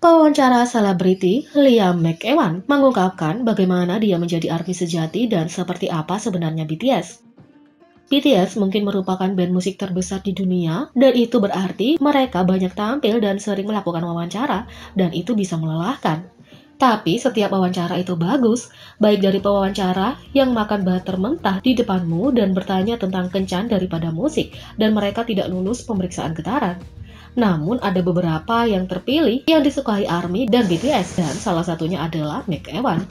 Pewawancara selebriti Liam McEwan mengungkapkan bagaimana dia menjadi ARMY sejati dan seperti apa sebenarnya BTS. BTS mungkin merupakan band musik terbesar di dunia, dan itu berarti mereka banyak tampil dan sering melakukan wawancara, dan itu bisa melelahkan. Tapi setiap wawancara itu bagus, baik dari pewawancara yang makan butter mentah di depanmu dan bertanya tentang kencan daripada musik, dan mereka tidak lulus pemeriksaan getaran. Namun ada beberapa yang terpilih yang disukai ARMY dan BTS, dan salah satunya adalah McEwan.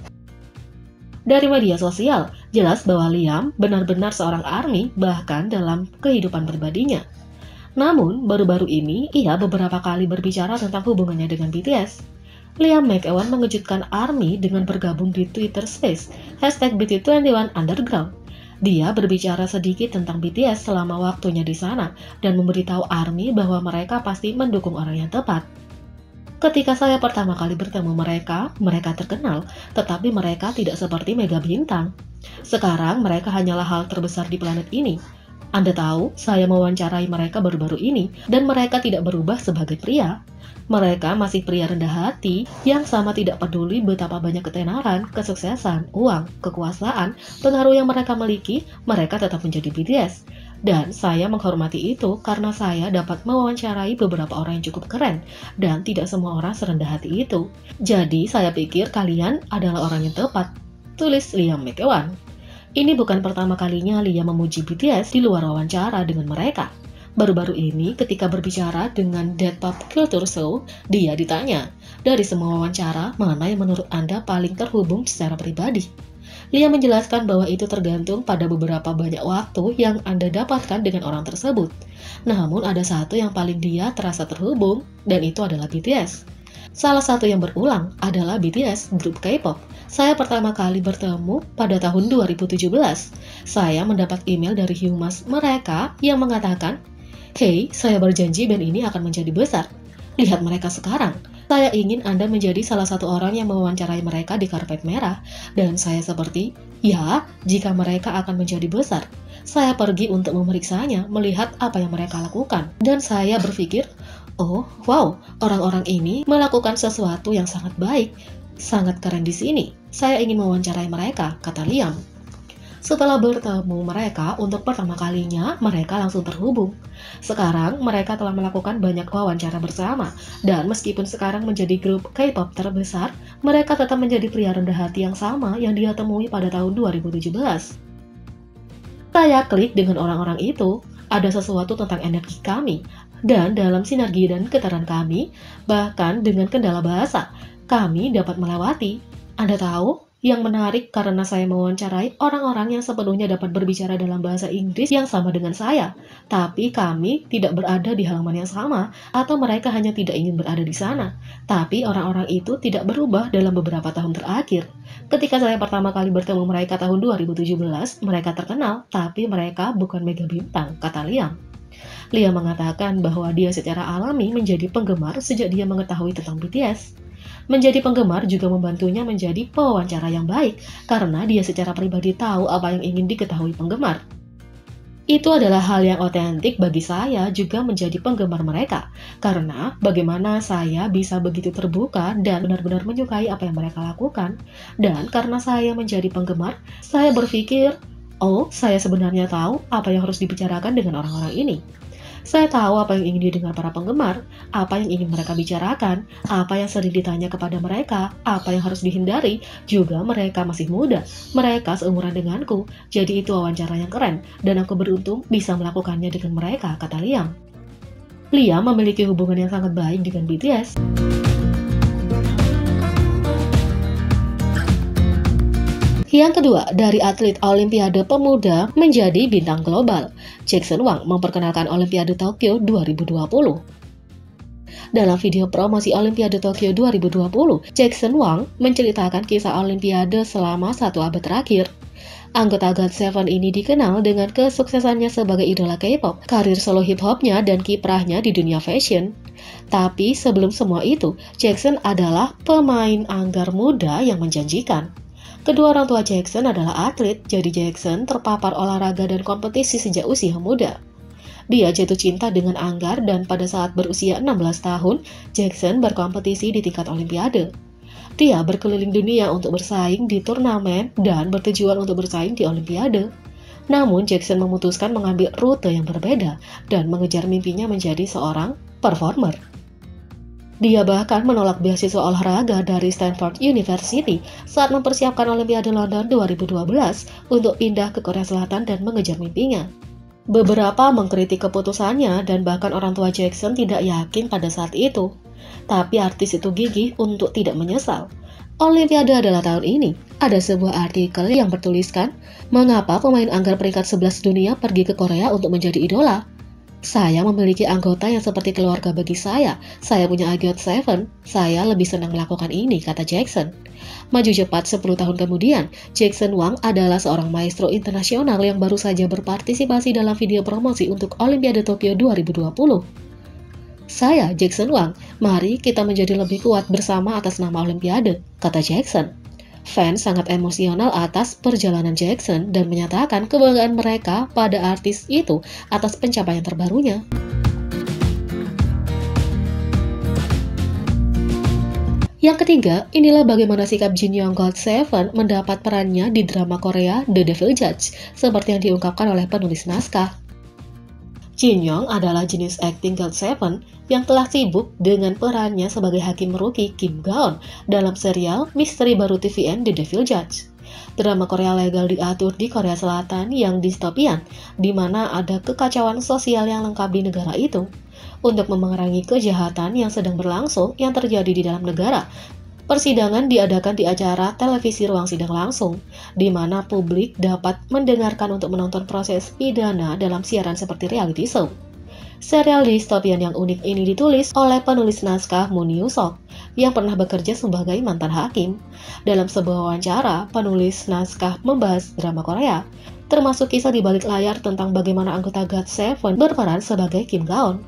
Dari media sosial, jelas bahwa Liam benar-benar seorang ARMY bahkan dalam kehidupan pribadinya. Namun, baru-baru ini ia beberapa kali berbicara tentang hubungannya dengan BTS. Liam McEwan mengejutkan ARMY dengan bergabung di Twitter Space #BT21Underground. Dia berbicara sedikit tentang BTS selama waktunya di sana dan memberitahu ARMY bahwa mereka pasti mendukung orang yang tepat. Ketika saya pertama kali bertemu mereka terkenal, tetapi mereka tidak seperti mega bintang. Sekarang mereka hanyalah hal terbesar di planet ini. Anda tahu, saya mewawancarai mereka baru-baru ini, dan mereka tidak berubah sebagai pria. Mereka masih pria rendah hati yang sama tidak peduli betapa banyak ketenaran, kesuksesan, uang, kekuasaan, pengaruh yang mereka miliki, mereka tetap menjadi BTS. Dan saya menghormati itu karena saya dapat mewawancarai beberapa orang yang cukup keren, dan tidak semua orang serendah hati itu. Jadi saya pikir kalian adalah orang yang tepat, tulis Liam McEwan. Ini bukan pertama kalinya Liam memuji BTS di luar wawancara dengan mereka. Baru-baru ini ketika berbicara dengan Dead Pop Culture Show, dia ditanya, dari semua wawancara, mana yang menurut Anda paling terhubung secara pribadi? Liam menjelaskan bahwa itu tergantung pada beberapa banyak waktu yang Anda dapatkan dengan orang tersebut. Namun ada satu yang paling dia terasa terhubung, dan itu adalah BTS. Salah satu yang berulang adalah BTS, grup K-pop. Saya pertama kali bertemu pada tahun 2017. Saya mendapat email dari humas mereka yang mengatakan, "Hey, saya berjanji band ini akan menjadi besar. Lihat mereka sekarang. Saya ingin Anda menjadi salah satu orang yang mewawancarai mereka di karpet merah." Dan saya seperti, ya, jika mereka akan menjadi besar. Saya pergi untuk memeriksanya, melihat apa yang mereka lakukan. Dan saya berpikir, oh, wow, orang-orang ini melakukan sesuatu yang sangat baik. Sangat keren di sini. Saya ingin mewawancarai mereka, kata Liam. Setelah bertemu mereka untuk pertama kalinya, mereka langsung terhubung. Sekarang, mereka telah melakukan banyak wawancara bersama, dan meskipun sekarang menjadi grup K-pop terbesar, mereka tetap menjadi pria rendah hati yang sama yang dia temui pada tahun 2017. Saya klik dengan orang-orang itu, ada sesuatu tentang energi kami, dan dalam sinergi dan getaran kami, bahkan dengan kendala bahasa, kami dapat melewati. Anda tahu? Yang menarik karena saya mewawancarai orang-orang yang sepenuhnya dapat berbicara dalam bahasa Inggris yang sama dengan saya. Tapi kami tidak berada di halaman yang sama, atau mereka hanya tidak ingin berada di sana. Tapi orang-orang itu tidak berubah dalam beberapa tahun terakhir. Ketika saya pertama kali bertemu mereka tahun 2017, mereka terkenal, tapi mereka bukan mega bintang, kata Liam. Liam mengatakan bahwa dia secara alami menjadi penggemar sejak dia mengetahui tentang BTS. Menjadi penggemar juga membantunya menjadi pewawancara yang baik, karena dia secara pribadi tahu apa yang ingin diketahui penggemar. Itu adalah hal yang otentik bagi saya juga menjadi penggemar mereka, karena bagaimana saya bisa begitu terbuka dan benar-benar menyukai apa yang mereka lakukan. Dan karena saya menjadi penggemar, saya berpikir, oh, saya sebenarnya tahu apa yang harus dibicarakan dengan orang-orang ini. Saya tahu apa yang ingin didengar para penggemar, apa yang ingin mereka bicarakan, apa yang sering ditanya kepada mereka, apa yang harus dihindari, juga mereka masih muda, mereka seumuran denganku, jadi itu wawancara yang keren, dan aku beruntung bisa melakukannya dengan mereka, kata Liam. Liam memiliki hubungan yang sangat baik dengan BTS. Yang kedua, dari atlet Olimpiade Pemuda menjadi bintang global, Jackson Wang memperkenalkan Olimpiade Tokyo 2020. Dalam video promosi Olimpiade Tokyo 2020, Jackson Wang menceritakan kisah Olimpiade selama 1 abad terakhir. Anggota GOT7 ini dikenal dengan kesuksesannya sebagai idola K-pop, karir solo hip-hopnya, dan kiprahnya di dunia fashion. Tapi sebelum semua itu, Jackson adalah pemain anggar muda yang menjanjikan. Kedua orang tua Jackson adalah atlet, jadi Jackson terpapar olahraga dan kompetisi sejak usia muda. Dia jatuh cinta dengan Anggar dan pada saat berusia 16 tahun, Jackson berkompetisi di tingkat Olimpiade. Dia berkeliling dunia untuk bersaing di turnamen dan bertujuan untuk bersaing di Olimpiade. Namun, Jackson memutuskan mengambil rute yang berbeda dan mengejar mimpinya menjadi seorang performer. Dia bahkan menolak beasiswa olahraga dari Stanford University saat mempersiapkan Olimpiade London 2012 untuk pindah ke Korea Selatan dan mengejar mimpinya. Beberapa mengkritik keputusannya dan bahkan orang tua Jackson tidak yakin pada saat itu. Tapi artis itu gigih untuk tidak menyesal. Olimpiade adalah tahun ini. Ada sebuah artikel yang bertuliskan, "Mengapa pemain Anggar peringkat 11 dunia pergi ke Korea untuk menjadi idola? Saya memiliki anggota yang seperti keluarga bagi saya. Saya punya iGOT7. Saya lebih senang melakukan ini," kata Jackson. Maju cepat 10 tahun kemudian, Jackson Wang adalah seorang maestro internasional yang baru saja berpartisipasi dalam video promosi untuk Olimpiade Tokyo 2020. "Saya, Jackson Wang, mari kita menjadi lebih kuat bersama atas nama Olimpiade," kata Jackson. Fans sangat emosional atas perjalanan Jackson dan menyatakan kebanggaan mereka pada artis itu atas pencapaian terbarunya. Yang ketiga, inilah bagaimana sikap Jin Young GOT7 mendapat perannya di drama Korea The Devil Judge, seperti yang diungkapkan oleh penulis naskah. Jin Young adalah jenis akting GOT7 yang telah sibuk dengan perannya sebagai hakim rookie Kim Gaon dalam serial misteri baru TVN The Devil Judge. Drama Korea legal diatur di Korea Selatan yang distopian, di mana ada kekacauan sosial yang lengkap di negara itu. Untuk memerangi kejahatan yang sedang berlangsung yang terjadi di dalam negara, persidangan diadakan di acara televisi ruang sidang langsung, di mana publik dapat mendengarkan untuk menonton proses pidana dalam siaran seperti reality show. Serial distopian yang unik ini ditulis oleh penulis naskah Moon Yoo-sok, yang pernah bekerja sebagai mantan hakim. Dalam sebuah wawancara, penulis naskah membahas drama Korea, termasuk kisah di balik layar tentang bagaimana anggota GOT7 berperan sebagai Kim Gaon.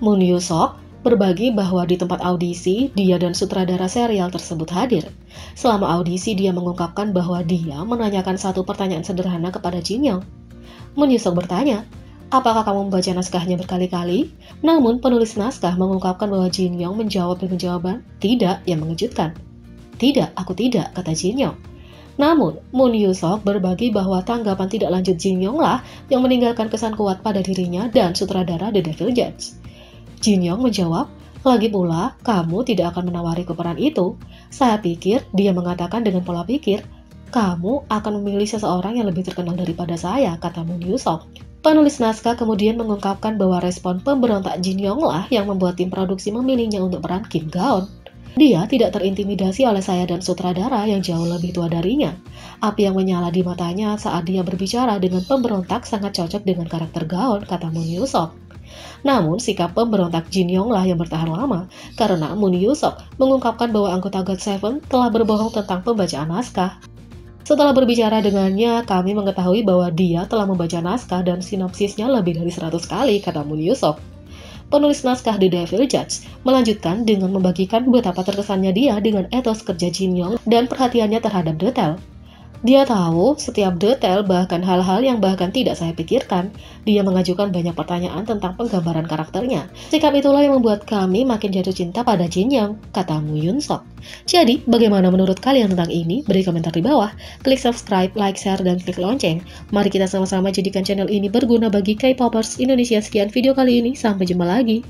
Moon Yoo-sok berbagi bahwa di tempat audisi, dia dan sutradara serial tersebut hadir. Selama audisi, dia mengungkapkan bahwa dia menanyakan satu pertanyaan sederhana kepada Jin Young. Moon Yoo-sok bertanya, "Apakah kamu membaca naskahnya berkali-kali?" Namun, penulis naskah mengungkapkan bahwa Jin Young menjawab dengan jawaban, "Tidak," yang mengejutkan. "Tidak, aku tidak," kata Jin Young. Namun, Moon Yoo-sok berbagi bahwa tanggapan tidak lanjut Jin Young lah yang meninggalkan kesan kuat pada dirinya dan sutradara The Devil Judge. Jin Young menjawab, "Lagi pula, kamu tidak akan menawari peran itu. Saya pikir," dia mengatakan dengan pola pikir, "kamu akan memilih seseorang yang lebih terkenal daripada saya," kata Moon Yoo-sok. Penulis naskah kemudian mengungkapkan bahwa respon pemberontak Jin Young lah yang membuat tim produksi memilihnya untuk peran Kim Gaon. "Dia tidak terintimidasi oleh saya dan sutradara yang jauh lebih tua darinya. Api yang menyala di matanya saat dia berbicara dengan pemberontak sangat cocok dengan karakter Gaon," kata Moon Yoo-sok. Namun, sikap pemberontak Jin Young lah yang bertahan lama, karena Moon Yoo-sok mengungkapkan bahwa anggota GOT7 telah berbohong tentang pembacaan naskah. "Setelah berbicara dengannya, kami mengetahui bahwa dia telah membaca naskah dan sinopsisnya lebih dari 100 kali," kata Moon Yoo-sok. Penulis naskah The Devil Judge melanjutkan dengan membagikan betapa terkesannya dia dengan etos kerja Jin Young dan perhatiannya terhadap detail. "Dia tahu setiap detail, bahkan hal-hal yang bahkan tidak saya pikirkan. Dia mengajukan banyak pertanyaan tentang penggambaran karakternya. Sikap itulah yang membuat kami makin jatuh cinta pada Jin Young," kata Moon Yoo-sok. Jadi, bagaimana menurut kalian tentang ini? Beri komentar di bawah. Klik subscribe, like, share, dan klik lonceng. Mari kita sama-sama jadikan channel ini berguna bagi K-popers Indonesia. Sekian video kali ini, sampai jumpa lagi.